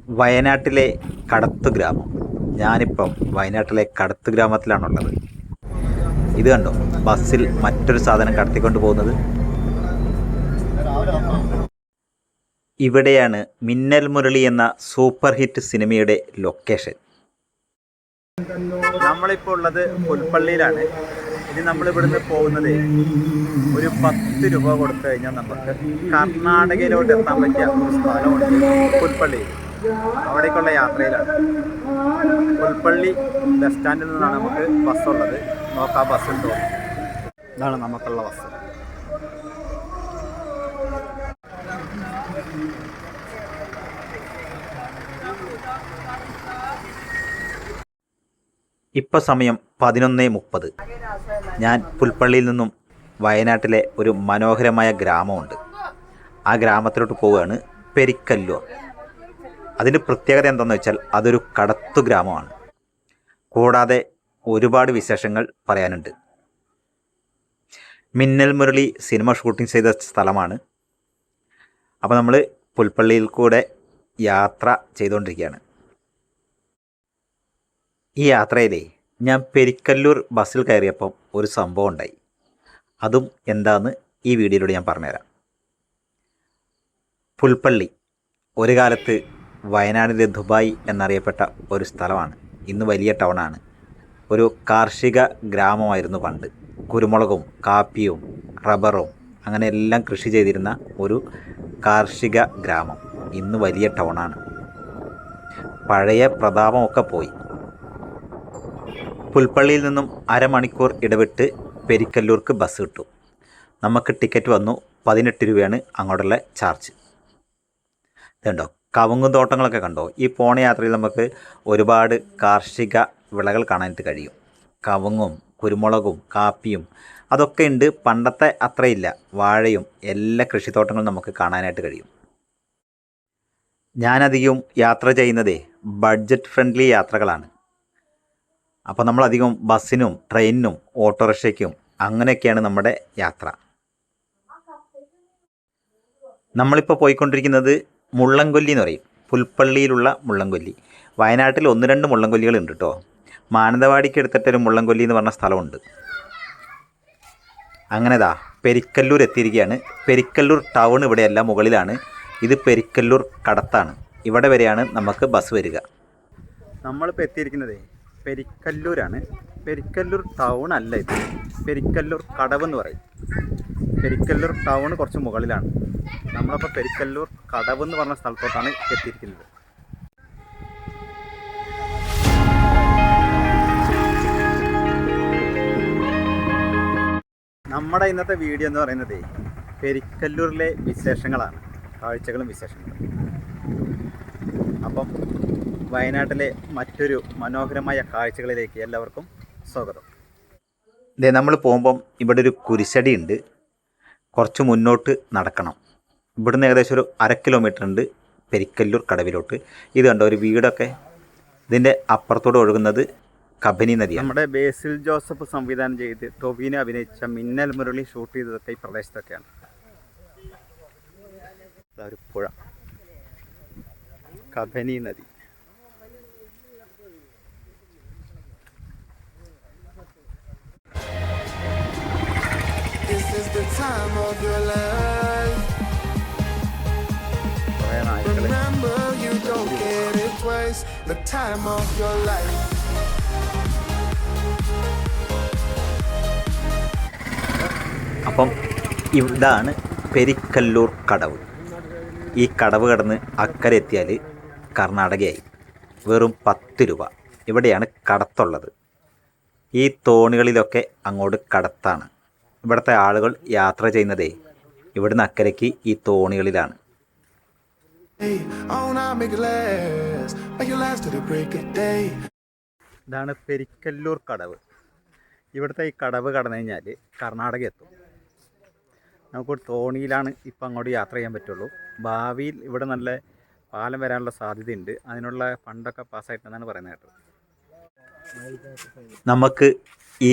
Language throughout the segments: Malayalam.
വയനാട്ടിലെ കടത്ത് ഗ്രാമം. ഞാനിപ്പം വയനാട്ടിലെ കടത്ത് ഗ്രാമത്തിലാണുള്ളത്. ഇത് കണ്ടോ, ബസ്സിൽ മറ്റൊരു സാധനം കടത്തിക്കൊണ്ട് പോകുന്നത്. ഇവിടെയാണ് മിന്നൽ മുരളി എന്ന സൂപ്പർ ഹിറ്റ് സിനിമയുടെ ലൊക്കേഷൻ. നമ്മളിപ്പോൾ ഉള്ളത് പുൽപ്പള്ളിയിലാണ്. ഇനി നമ്മളിവിടുന്ന് പോകുന്നത് ഒരു 10 രൂപ കൊടുത്തു കഴിഞ്ഞാൽ നമുക്ക് കർണാടകയിലോട്ട് എത്താൻ പറ്റിയ ഒരു സ്ഥലമുണ്ട് പുൽപ്പള്ളിയിൽ. അവിടേക്കുള്ള യാത്രയിലാണ്. പുൽപ്പള്ളി ബസ് സ്റ്റാൻഡിൽ നിന്നാണ് നമുക്ക് ബസ്സുള്ളത്. നോക്കാം ബസ് ഉണ്ടോ. ഇതാണ് നമുക്കുള്ള ബസ്. ഇപ്പോൾ സമയം 11:30. ഞാൻ പുൽപ്പള്ളിയിൽ നിന്നും വയനാട്ടിലെ ഒരു മനോഹരമായ ഗ്രാമമുണ്ട്, ആ ഗ്രാമത്തിലോട്ട് പോവുകയാണ്. പെരിക്കല്ലൂർ. അതിൻ്റെ പ്രത്യേകത എന്താണെന്ന് വെച്ചാൽ അതൊരു കടത്തു ഗ്രാമമാണ്. കൂടാതെ ഒരുപാട് വിശേഷങ്ങൾ പറയാനുണ്ട്. മിന്നൽ മുരളി സിനിമ ഷൂട്ടിംഗ് ചെയ്ത സ്ഥലമാണ്. അപ്പോൾ നമ്മൾ പുൽപ്പള്ളിയിൽ കൂടെ യാത്ര ചെയ്തുകൊണ്ടിരിക്കുകയാണ്. ഈ യാത്രയിലേ ഞാൻ പെരിക്കല്ലൂർ ബസ്സിൽ കയറിയപ്പം ഒരു സംഭവം ഉണ്ടായി. അതും എന്താണെന്ന് ഈ വീഡിയോയിലൂടെ ഞാൻ പറഞ്ഞുതരാം. പുൽപ്പള്ളി ഒരു കാലത്ത് വയനാടിൻ്റെ ദുബായ് എന്നറിയപ്പെട്ട ഒരു സ്ഥലമാണ്. ഇന്ന് വലിയ ടൗണാണ്. ഒരു കാർഷിക ഗ്രാമമായിരുന്നു പണ്ട്. കുരുമുളകും കാപ്പിയും റബ്ബറും അങ്ങനെ എല്ലാം കൃഷി ചെയ്തിരുന്ന ഒരു കാർഷിക ഗ്രാമം. ഇന്ന് വലിയ ടൗണാണ്. പഴയ പ്രതാപമൊക്കെ പോയി. പുൽപ്പള്ളിയിൽ നിന്നും അരമണിക്കൂർ ഇടവിട്ട് പെരിക്കല്ലൂർക്ക് ബസ് കിട്ടും. നമുക്ക് ടിക്കറ്റ് വന്നു 18 രൂപയാണ് അങ്ങോട്ടുള്ള ചാർജ്. ഇതുണ്ടോ, കവുങ്ങും തോട്ടങ്ങളൊക്കെ കണ്ടോ. ഈ പോണ യാത്രയിൽ നമുക്ക് ഒരുപാട് കാർഷിക വിളകൾ കാണാനായിട്ട് കഴിയും. കവുങ്ങും കുരുമുളകും കാപ്പിയും അതൊക്കെ ഉണ്ട്. പണ്ടത്തെ അത്രയില്ല. വാഴയും എല്ലാ കൃഷിത്തോട്ടങ്ങളും നമുക്ക് കാണാനായിട്ട് കഴിയും. ഞാനധികവും യാത്ര ചെയ്യുന്നതേ ബഡ്ജറ്റ് ഫ്രണ്ട്ലി യാത്രകളാണ്. അപ്പോൾ നമ്മളധികം ബസ്സിനും ട്രെയിനിനും ഓട്ടോറിക്ഷയ്ക്കും അങ്ങനെയൊക്കെയാണ് നമ്മുടെ യാത്ര. നമ്മളിപ്പോൾ പോയിക്കൊണ്ടിരിക്കുന്നത് മുള്ളൻകൊല്ലി എന്ന് പറയും. പുൽപ്പള്ളിയിലുള്ള മുള്ളൻകൊല്ലി. വയനാട്ടിൽ 1-2 മുള്ളൻകൊല്ലികളുണ്ട് കേട്ടോ. മാനന്തവാടിക്ക് എടുത്തിട്ടൊരു മുള്ളൻകൊല്ലി എന്ന് പറഞ്ഞ സ്ഥലമുണ്ട്. അങ്ങനെതാ പെരിക്കല്ലൂർ എത്തിയിരിക്കുകയാണ്. പെരിക്കല്ലൂർ ടൗൺ ഇവിടെയല്ല, മുകളിലാണ്. ഇത് പെരിക്കല്ലൂർ കടത്താണ്. ഇവിടെ വരെയാണ് നമുക്ക് ബസ് വരിക. നമ്മളിപ്പോൾ എത്തിയിരിക്കുന്നത് പെരിക്കല്ലൂരാണ്. പെരിക്കല്ലൂർ ടൗൺ അല്ല ഇത്. പെരിക്കല്ലൂർ കടവ് എന്ന് പറയും. പെരിക്കല്ലൂർ ടൗൺ കുറച്ച് മുകളിലാണ്. നമ്മളപ്പോൾ പെരിക്കല്ലൂർ കടവ് എന്ന് പറഞ്ഞ സ്ഥലത്തോട്ടാണ് എത്തിയിരിക്കുന്നത്. നമ്മുടെ ഇന്നത്തെ വീഡിയോ എന്ന് പറയുന്നത് പെരിക്കല്ലൂരിലെ വിശേഷങ്ങളാണ്, കാഴ്ചകളും വിശേഷങ്ങളും. അപ്പം വയനാട്ടിലെ മറ്റൊരു മനോഹരമായ കാഴ്ചകളിലേക്ക് എല്ലാവർക്കും സ്വാഗതം. ഇതേ നമ്മൾ പോകുമ്പം ഇവിടെ ഒരു കുരിശടി ഉണ്ട്. കുറച്ച് മുന്നോട്ട് നടക്കണം. ഇവിടുന്ന് ഏകദേശം ഒരു 1/2 കിലോമീറ്റർ ഉണ്ട് പെരിക്കല്ലൂർ കടവിലോട്ട്. ഇത് കണ്ടോ, ഒരു വീടൊക്കെ. ഇതിൻ്റെ അപ്പുറത്തോട് ഒഴുകുന്നത് കബനി നദിയാണ്. നമ്മുടെ ബേസിൽ ജോസഫ് സംവിധാനം ചെയ്ത് ടൊവിനോ അഭിനയിച്ച മിന്നൽ മുരളി ഷൂട്ട് ചെയ്തതൊക്കെ ഈ പ്രദേശത്തൊക്കെയാണ്. ഒരു പുഴ, കബനി നദി. This is the time of your life. Remember, you don't get it twice. The time of your life. അപ്പം ഇതാണ് പെരിക്കല്ലൂർ കടവ്. ഈ കടവ് കടന്ന് അക്കരെ എത്തിയാൽ കർണാടകയായി. വെറും 10 രൂപ. ഇവിടെയാണ് കടത്തുള്ളത്. ഈ തോണികളിലൊക്കെ അങ്ങോട്ട് കടത്താണ്. ഇവിടുത്തെ ആളുകൾ യാത്ര ചെയ്യുന്നതേ ഇവിടുന്ന് അക്കരയ്ക്ക് ഈ തോണികളിലാണ്. ഇതാണ് പെരിക്കല്ലൂർ കടവ്. ഇവിടുത്തെ ഈ കടവ് കടന്നു കഴിഞ്ഞാൽ കർണാടക എത്തും. നമുക്ക് തോണിയിലാണ് ഇപ്പം അങ്ങോട്ട് യാത്ര ചെയ്യാൻ പറ്റുള്ളൂ. ഭാവിയിൽ ഇവിടെ നല്ല പാലം വരാനുള്ള സാധ്യതയുണ്ട്. അതിനുള്ള ഫണ്ടൊക്കെ പാസ്സായിട്ടെന്നാണ് പറയുന്നത് കേട്ടോ. നമുക്ക് ഈ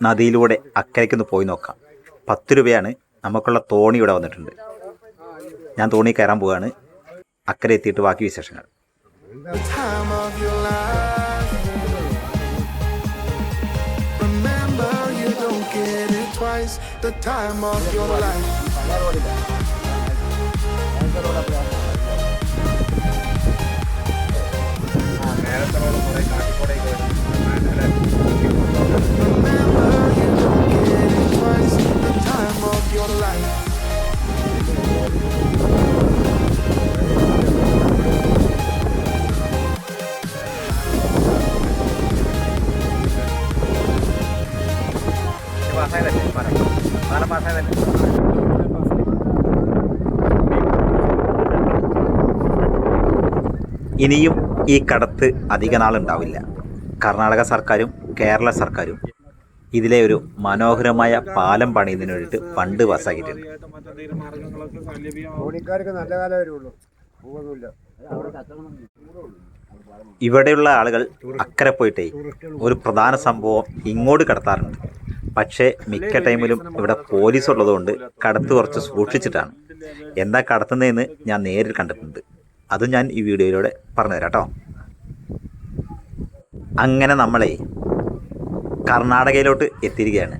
നദിയിലൂടെ അക്കരയ്ക്കൊന്ന് പോയി നോക്കാം. 10 രൂപയാണ്. നമുക്കുള്ള തോണി ഇവിടെ വന്നിട്ടുണ്ട്. ഞാൻ തോണി കയറാൻ പോവുകയാണ്. അക്കരെ എത്തിയിട്ട് ബാക്കി വിശേഷങ്ങൾ. The time of your life. Remember, you don't get it twice. The time of your life. Remember, you don't get it twice. The time of your life. ഇനിയും ഈ കടത്ത് അധിക നാളുണ്ടാവില്ല. കർണാടക സർക്കാരും കേരള സർക്കാരും ഇതിലെ ഒരു മനോഹരമായ പാലം പണിയുന്നതിന് വേണ്ടിയിട്ട് ഫണ്ട് പാസ്സാക്കിയിട്ടുണ്ട്. ഇവിടെയുള്ള ആളുകൾ അക്കരെ പോയിട്ടേ ഒരു പ്രധാന സംഭവം ഇങ്ങോട്ട് കടത്താറുണ്ട്. പക്ഷേ മിക്ക ടൈമിലും ഇവിടെ പോലീസ് ഉള്ളതുകൊണ്ട് കടത്ത് കുറച്ച് സൂക്ഷിച്ചിട്ടാണ്. എന്താ കടത്തുന്നതെന്ന് ഞാൻ നേരിൽ കണ്ടിട്ടുണ്ട്. അതും ഞാൻ ഈ വീഡിയോയിലൂടെ പറഞ്ഞുതരാം കേട്ടോ. അങ്ങനെ നമ്മളെ കർണാടകയിലോട്ട് എത്തിയിരിക്കുകയാണ്.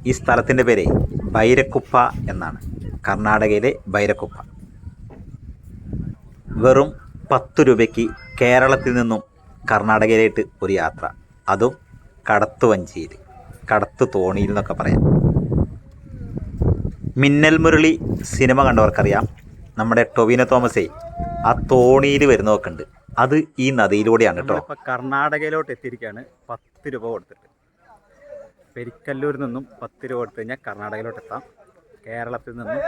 ഈ സ്ഥലത്തിൻ്റെ പേര് ബൈരക്കുപ്പ എന്നാണ്. കർണാടകയിലെ ബൈരക്കുപ്പ. വെറും 10 രൂപയ്ക്ക് കേരളത്തിൽ നിന്നും കർണാടകയിലേക്ക് ഒരു യാത്ര, അതും കടത്ത് വഞ്ചിയിൽ, കടത്ത് തോണിയിൽ എന്നൊക്കെ പറയാം. മിന്നൽ മുരളി സിനിമ കണ്ടവർക്കറിയാം, നമ്മുടെ ടൊവിനോ തോമസേ ആ തോണിയിൽ വരുന്നതൊക്കെ ഉണ്ട്. അത് ഈ നദിയിലൂടെയാണ് കേട്ടോ. ഇപ്പോൾ കർണാടകയിലോട്ട് എത്തിയിരിക്കുകയാണ്. 10 രൂപ കൊടുത്തിട്ട് പെരിക്കല്ലൂരിൽ നിന്നും 10 രൂപ കൊടുത്തു കഴിഞ്ഞാൽ കർണാടകയിലോട്ട് എത്താം. കേരളത്തിൽ നിന്നും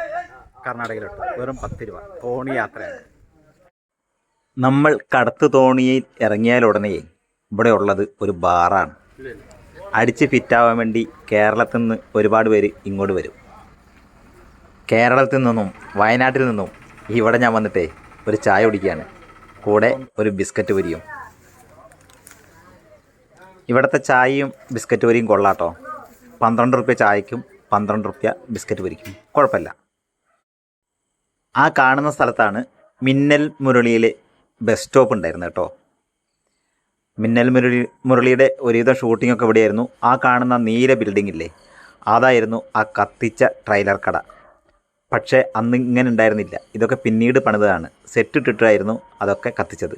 കർണാടകയിലോട്ട് വെറും 10 രൂപ തോണി യാത്രയാണ്. നമ്മൾ കടത്ത് തോണിയിൽ ഇറങ്ങിയാൽ ഉടനെ ഇവിടെ ഉള്ളത് ഒരു ബാറാണ്. അടിച്ച് ഫിറ്റാവാൻ വേണ്ടി കേരളത്തിൽ നിന്ന് ഒരുപാട് പേര് ഇങ്ങോട്ട് വരും. കേരളത്തിൽ നിന്നും വയനാട്ടിൽ നിന്നും ഇവിടെ ഞാൻ വന്നിട്ടേ ഒരു ചായ കുടിക്കുകയാണ്, കൂടെ ഒരു ബിസ്ക്കറ്റ് പൊരിയും. ഇവിടുത്തെ ചായയും ബിസ്ക്കറ്റ് പൊരിയും കൊള്ളാട്ടോ. 12 റുപ്യ ചായക്കും 12 റുപ്യ ബിസ്ക്കറ്റ് പൊരിക്കും, കുഴപ്പമില്ല. ആ കാണുന്ന സ്ഥലത്താണ് മിന്നൽ മുരളിയിലെ ബസ് സ്റ്റോപ്പ് ഉണ്ടായിരുന്നു കേട്ടോ. മിന്നൽ മുരളിയുടെ ഒരുവിധം ഷൂട്ടിങ്ങൊക്കെ ഇവിടെയായിരുന്നു. ആ കാണുന്ന നീല ബിൽഡിംഗ് ഇല്ലേ, അതായിരുന്നു ആ കത്തിച്ച ട്രെയിലർ കട. പക്ഷേ അന്ന് ഇങ്ങനെ ഉണ്ടായിരുന്നില്ല. ഇതൊക്കെ പിന്നീട് പണിതാണ്. സെറ്റ് ഇട്ടിട്ടായിരുന്നു അതൊക്കെ കത്തിച്ചത്.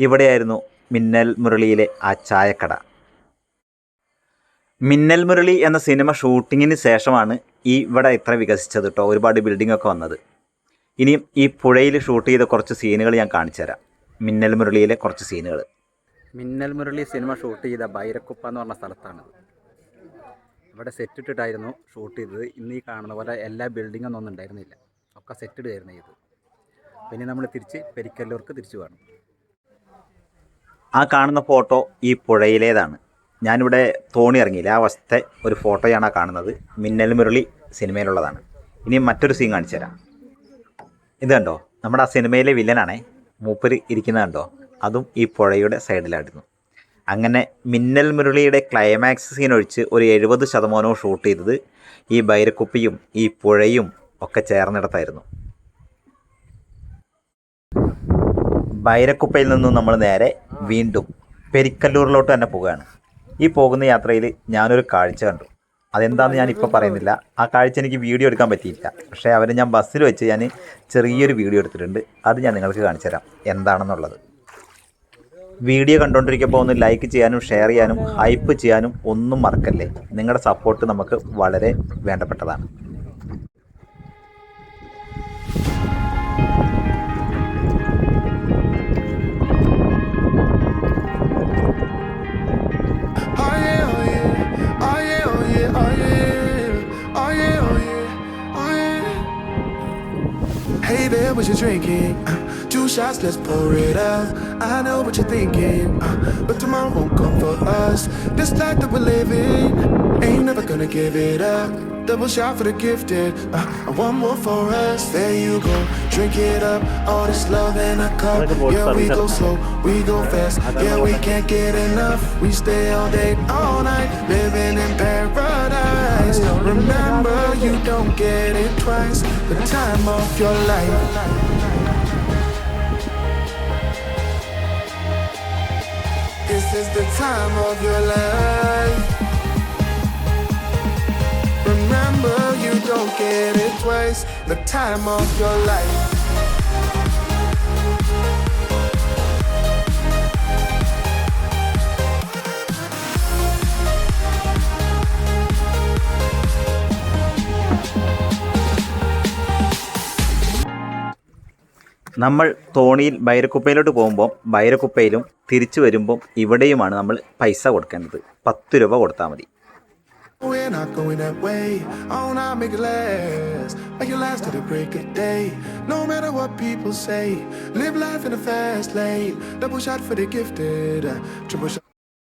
ഇവിടെയായിരുന്നു മിന്നൽ മുരളിയിലെ ആ ചായക്കട. മിന്നൽ മുരളി എന്ന സിനിമ ഷൂട്ടിങ്ങിന് ശേഷമാണ് ഇവിടെ ഇത്ര വികസിച്ചത് കേട്ടോ, ഒരുപാട് ബിൽഡിങ്ങൊക്കെ വന്നത്. ഇനിയും ഈ പുഴയിൽ ഷൂട്ട് ചെയ്ത കുറച്ച് സീനുകൾ ഞാൻ കാണിച്ചു തരാം. മിന്നൽ മുരളിയിലെ കുറച്ച് സീനുകൾ. മിന്നൽ മുരളി സിനിമ ഷൂട്ട് ചെയ്ത ബൈരക്കുപ്പ എന്ന് പറഞ്ഞ സ്ഥലത്താണ്. ഇവിടെ സെറ്റ് ഇട്ടിട്ടായിരുന്നു ഷൂട്ട് ചെയ്തത്. ഇന്ന് ഈ കാണുന്ന പോലെ എല്ലാ ബിൽഡിങ്ങൊന്നും ഒന്നും ഉണ്ടായിരുന്നില്ല, ഒക്കെ സെറ്റ് ഇടുകയായിരുന്നു ചെയ്തത്. പിന്നെ നമ്മൾ തിരിച്ച് പെരിക്കല്ലൂർക്ക് തിരിച്ചു പോകണം. ആ കാണുന്ന ഫോട്ടോ ഈ പുഴയിലേതാണ്. ഞാനിവിടെ തോണി ഇറങ്ങിയില്ല, ആ വശത്തെ ഒരു ഫോട്ടോയാണ് ആ കാണുന്നത്. മിന്നൽ മുരളി സിനിമയിലുള്ളതാണ്. ഇനി മറ്റൊരു സീൻ കാണിച്ചു തരാം. ഇത് കണ്ടോ, നമ്മുടെ ആ സിനിമയിലെ വില്ലനാണേ, മൂപ്പര് ഇരിക്കുന്നത് കണ്ടോ, അതും ഈ പുഴയുടെ സൈഡിലായിരുന്നു. അങ്ങനെ മിന്നൽ മുരളിയുടെ ക്ലൈമാക്സ് സീൻ ഒഴിച്ച് ഒരു 70% ഷൂട്ട് ചെയ്തത് ഈ ബൈരക്കുപ്പിയും ഈ പുഴയും ഒക്കെ ചേർന്നിടത്തായിരുന്നു. ബൈരക്കുപ്പയിൽ നിന്നും നമ്മൾ നേരെ വീണ്ടും പെരിക്കല്ലൂരിലോട്ട് തന്നെ പോവുകയാണ്. ഈ പോകുന്ന യാത്രയിൽ ഞാനൊരു കാഴ്ച കണ്ടു. അതെന്താണെന്ന് ഞാനിപ്പോൾ പറയുന്നില്ല. ആ കാഴ്ച എനിക്ക് വീഡിയോ എടുക്കാൻ പറ്റിയില്ല. പക്ഷേ അവരെ ഞാൻ ബസ്സിൽ വെച്ച് ഞാൻ ചെറിയൊരു വീഡിയോ എടുത്തിട്ടുണ്ട്. അത് ഞാൻ നിങ്ങൾക്ക് കാണിച്ചു തരാം എന്താണെന്നുള്ളത്. വീഡിയോ കണ്ടുകൊണ്ടിരിക്കുമ്പോൾ ഒന്ന് ലൈക്ക് ചെയ്യാനും ഷെയർ ചെയ്യാനും ഹൈപ്പ് ചെയ്യാനും ഒന്നും മറക്കല്ലേ. നിങ്ങളുടെ സപ്പോർട്ട് നമുക്ക് വളരെ വേണ്ടപ്പെട്ടതാണ്. Hey there, what you drinking? 2 shots, let's pour it out. I know what you're thinking, but tomorrow won't come for us. This life that we're living, ain't never gonna give it up. Double shot for the gifted, and one more for us. There you go, drink it up. All this love in a cup. Yeah, we go slow, we go fast. Yeah, we can't get enough. We stay all day, all night, living in paradise. Remember, you don't get it twice. The time of your life. is the time of your life. Remember, you don't get it twice. The time of your life. നമ്മൾ തോണിയിൽ ബൈരക്കുപ്പയിലോട്ട് പോകുമ്പോൾ ബൈരക്കുപ്പയിലും തിരിച്ചു വരുമ്പം ഇവിടെയുമാണ് നമ്മൾ പൈസ കൊടുക്കേണ്ടത്. 10 രൂപ കൊടുത്താൽ മതി. We're not going that way. Oh, now make it last. Make it last to the break of day. No matter what people say. Live life in a fast lane. Double shot for the gifted. Triple shot.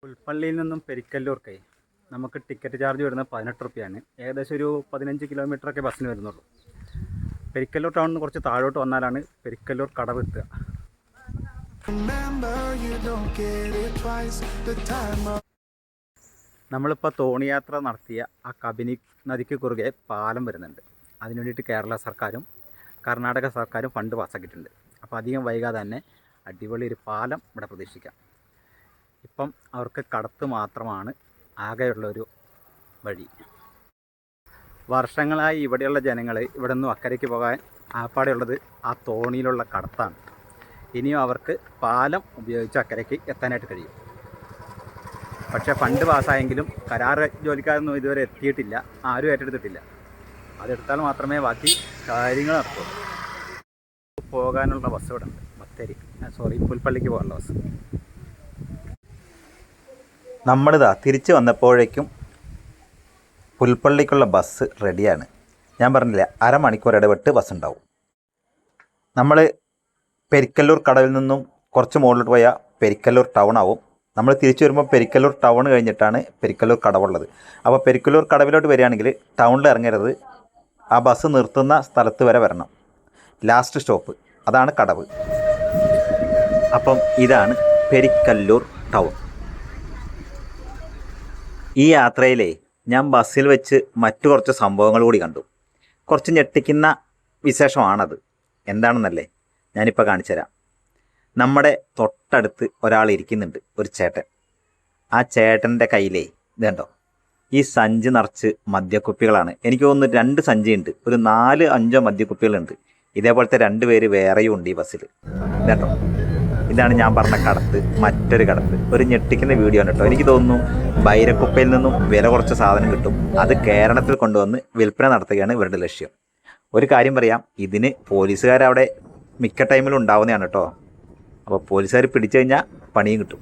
പുൽപ്പള്ളിയിൽ നിന്നും പെരിക്കല്ലൂർക്കേ നമുക്ക് ടിക്കറ്റ് ചാർജ് വരുന്നത് 18 രൂപയാണ്. ഏകദേശം ഒരു 15 കിലോമീറ്ററൊക്കെ ബസ്സിന് വരുന്നുള്ളൂ. പെരിക്കല്ലൂർ ടൗണിൽ നിന്ന് കുറച്ച് താഴോട്ട് വന്നാലാണ് പെരിക്കല്ലൂർ കടവ് എത്തുക. Remember, you don't get it twice. The time of നമ്മളിപ്പോൾ തോണി യാത്ര നടത്തിയ ആ കബിനി നദിക്ക് കുറുകെ പാലം വരുന്നുണ്ട്. അതിനു വേണ്ടിയിട്ട് കേരള സർക്കാരും കർണാടക സർക്കാരും ഫണ്ട് പാസ്സാക്കിയിട്ടുണ്ട്. അപ്പോൾ അധികം വൈകാതെ തന്നെ അടിപൊളി ഒരു പാലം ഇവിടെ പ്രതീക്ഷിക്കാം. ഇപ്പം അവർക്ക് കടത്ത് മാത്രമാണ് ആകെയുള്ളൊരു വഴി. വർഷങ്ങളായി ഇവിടെയുള്ള ജനങ്ങൾ ഇവിടെ നിന്നും അക്കരയ്ക്ക് പോകാൻ ആപ്പാടെയുള്ളത് ആ തോണിയിലുള്ള കടത്താണ്. ഇനിയും അവർക്ക് പാലം ഉപയോഗിച്ച് അക്കരയ്ക്ക് എത്താനായിട്ട് കഴിയും. പക്ഷേ ഫണ്ട് പാസ്സായെങ്കിലും കരാർ ജോലിക്കാരൊന്നും ഇതുവരെ എത്തിയിട്ടില്ല, ആരും ഏറ്റെടുത്തിട്ടില്ല. അതെടുത്താൽ മാത്രമേ ബാക്കി കാര്യങ്ങൾ നടക്കൂ. പോകാനുള്ള ബസ് ഇവിടെ ഉണ്ട്, പുൽപ്പള്ളിക്ക് പോകാനുള്ള ബസ്. നമ്മളിതാ തിരിച്ച് വന്നപ്പോഴേക്കും പുൽപ്പള്ളിക്കുള്ള ബസ് റെഡിയാണ്. ഞാൻ പറഞ്ഞില്ല, അരമണിക്കൂർ ഇടവിട്ട് ബസ് ഉണ്ടാവും. നമ്മൾ പെരിക്കല്ലൂർ കടവിൽ നിന്നും കുറച്ച് മുകളിലോട്ട് പോയാൽ പെരിക്കല്ലൂർ ടൗൺ ആവും. നമ്മൾ തിരിച്ചു വരുമ്പോൾ പെരിക്കല്ലൂർ ടൗൺ കഴിഞ്ഞിട്ടാണ് പെരിക്കല്ലൂർ കടവുള്ളത്. അപ്പോൾ പെരിക്കല്ലൂർ കടവിലോട്ട് വരികയാണെങ്കിൽ ടൗണിൽ ഇറങ്ങരുത്, ആ ബസ് നിർത്തുന്ന സ്ഥലത്ത് വരെ വരണം. ലാസ്റ്റ് സ്റ്റോപ്പ് അതാണ് കടവ്. അപ്പം ഇതാണ് പെരിക്കല്ലൂർ ടൗൺ. ഈ യാത്രയിലെ ഞാൻ ബസ്സിൽ വെച്ച് മറ്റു കുറച്ച് സംഭവങ്ങൾ കൂടി കണ്ടു. കുറച്ച് ഞെട്ടിക്കുന്ന വിശേഷമാണത്. എന്താണെന്നല്ലേ, ഞാനിപ്പോൾ കാണിച്ചു തരാം. നമ്മുടെ തൊട്ടടുത്ത് ഒരാൾ ഇരിക്കുന്നുണ്ട്, ഒരു ചേട്ടൻ. ആ ചേട്ടൻ്റെ കയ്യിലേ ഇത് കണ്ടോ, ഈ സഞ്ചി നിറച്ച് മദ്യക്കുപ്പികളാണ്. എനിക്ക് തോന്നുന്നു 2 സഞ്ചിയുണ്ട്, ഒരു 4-5 മദ്യക്കുപ്പികളുണ്ട്. ഇതേപോലത്തെ 2 പേര് വേറെയും ഉണ്ട് ഈ ബസ്സിൽ. കേട്ടോ, ഇതാണ് ഞാൻ പറഞ്ഞ കടത്ത്, മറ്റൊരു കടത്ത്. ഒരു ഞെട്ടിക്കുന്ന വീഡിയോ ആണ് കേട്ടോ. എനിക്ക് തോന്നുന്നു ബൈരക്കുപ്പയിൽ നിന്നും വില കുറച്ച് സാധനം കിട്ടും, അത് കേരളത്തിൽ കൊണ്ടുവന്ന് വിൽപ്പന നടത്തുകയാണ് ഇവരുടെ ലക്ഷ്യം. ഒരു കാര്യം പറയാം, ഇതിന് പോലീസുകാരവിടെ മിക്ക ടൈമിലും ഉണ്ടാവുന്നതാണ് കേട്ടോ. അപ്പോൾ പോലീസുകാർ പിടിച്ചു കഴിഞ്ഞാൽ പണിയും കിട്ടും.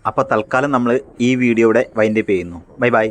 അപ്പോൾ തൽക്കാലം നമ്മൾ ഈ വീഡിയോ ഇവിടെ വൈൻഡപ്പ് ചെയ്യുന്നു. Bye bye.